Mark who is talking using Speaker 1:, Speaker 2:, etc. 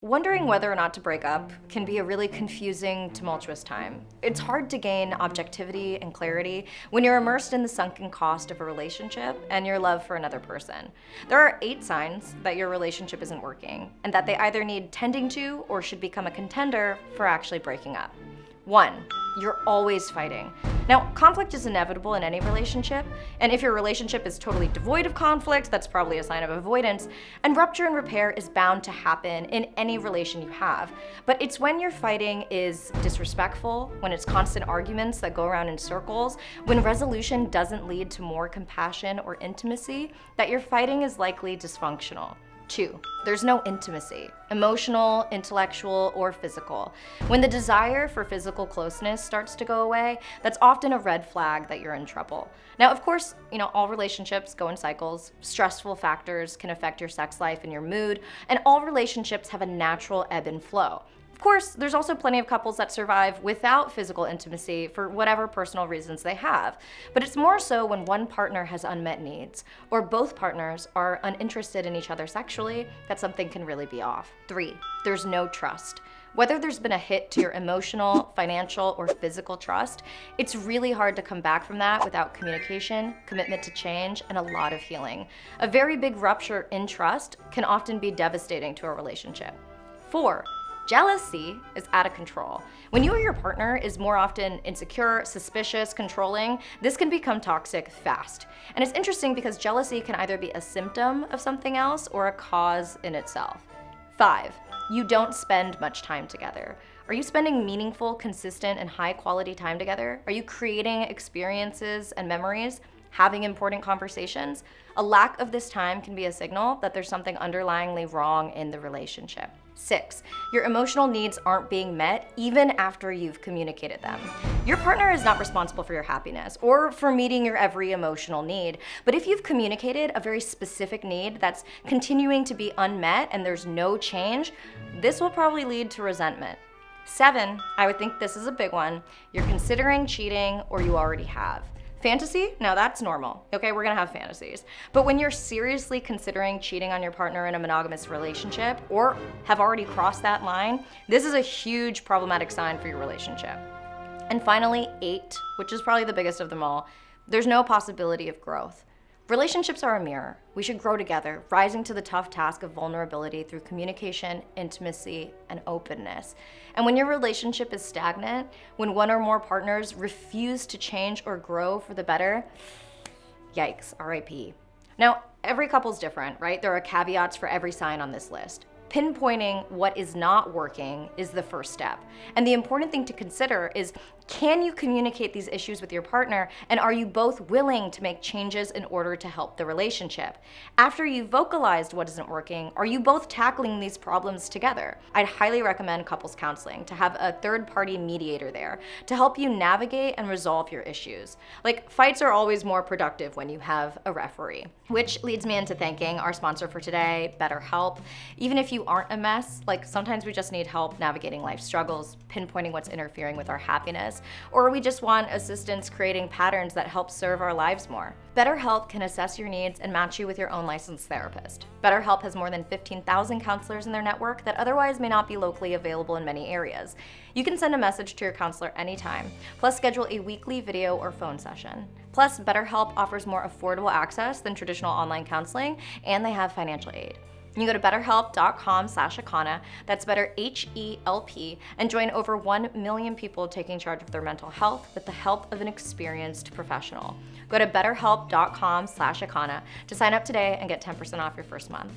Speaker 1: Wondering whether or not to break up can be a really confusing, tumultuous time. It's hard to gain objectivity and clarity when you're immersed in the sunken cost of a relationship and your love for another person. There are 8 signs that your relationship isn't working and that they either need tending to or should become a contender for actually breaking up. 1. You're always fighting. Now, conflict is inevitable in any relationship, and if your relationship is totally devoid of conflict, that's probably a sign of avoidance, and rupture and repair is bound to happen in any relation you have. But it's when your fighting is disrespectful, when it's constant arguments that go around in circles, when resolution doesn't lead to more compassion or intimacy, that your fighting is likely dysfunctional. 2. There's no intimacy, emotional, intellectual, or physical. When the desire for physical closeness starts to go away, that's often a red flag that you're in trouble. Now, of course, all relationships go in cycles. Stressful factors can affect your sex life and your mood, and all relationships have a natural ebb and flow. Of course, there's also plenty of couples that survive without physical intimacy for whatever personal reasons they have. But it's more so when one partner has unmet needs, or both partners are uninterested in each other sexually, that something can really be off. 3. There's no trust. Whether there's been a hit to your emotional, financial, or physical trust, it's really hard to come back from that without communication, commitment to change, and a lot of healing. A very big rupture in trust can often be devastating to a relationship. 4. Jealousy is out of control. When you or your partner is more often insecure, suspicious, controlling, this can become toxic fast. And it's interesting because jealousy can either be a symptom of something else or a cause in itself. 5. You don't spend much time together. Are you spending meaningful, consistent, and high-quality time together? Are you creating experiences and memories? Having important conversations? A lack of this time can be a signal that there's something underlyingly wrong in the relationship. 6. Your emotional needs aren't being met even after you've communicated them. Your partner is not responsible for your happiness or for meeting your every emotional need, but if you've communicated a very specific need that's continuing to be unmet and there's no change, this will probably lead to resentment. 7, I would think this is a big one. You're considering cheating or you already have. Fantasy? Now that's normal. Okay, we're gonna have fantasies. But when you're seriously considering cheating on your partner in a monogamous relationship or have already crossed that line, this is a huge problematic sign for your relationship. And finally, 8, which is probably the biggest of them all, there's no possibility of growth. Relationships are a mirror. We should grow together, rising to the tough task of vulnerability through communication, intimacy, and openness. And when your relationship is stagnant, when one or more partners refuse to change or grow for the better, yikes, RIP. Now, every couple's different, right? There are caveats for every sign on this list. Pinpointing what is not working is the first step. And the important thing to consider is, can you communicate these issues with your partner, and are you both willing to make changes in order to help the relationship? After you've vocalized what isn't working, are you both tackling these problems together? I'd highly recommend couples counseling, to have a third-party mediator there to help you navigate and resolve your issues. Like, fights are always more productive when you have a referee. Which leads me into thanking our sponsor for today, BetterHelp. Even if you aren't a mess, sometimes we just need help navigating life struggles, pinpointing what's interfering with our happiness, or we just want assistance creating patterns that help serve our lives more. BetterHelp can assess your needs and match you with your own licensed therapist. BetterHelp has more than 15,000 counselors in their network that otherwise may not be locally available in many areas. You can send a message to your counselor anytime, plus schedule a weekly video or phone session. Plus, BetterHelp offers more affordable access than traditional online counseling, and they have financial aid. You can go to betterhelp.com/Akana, that's better HELP, and join over 1 million people taking charge of their mental health with the help of an experienced professional. Go to betterhelp.com/Akana to sign up today and get 10% off your first month.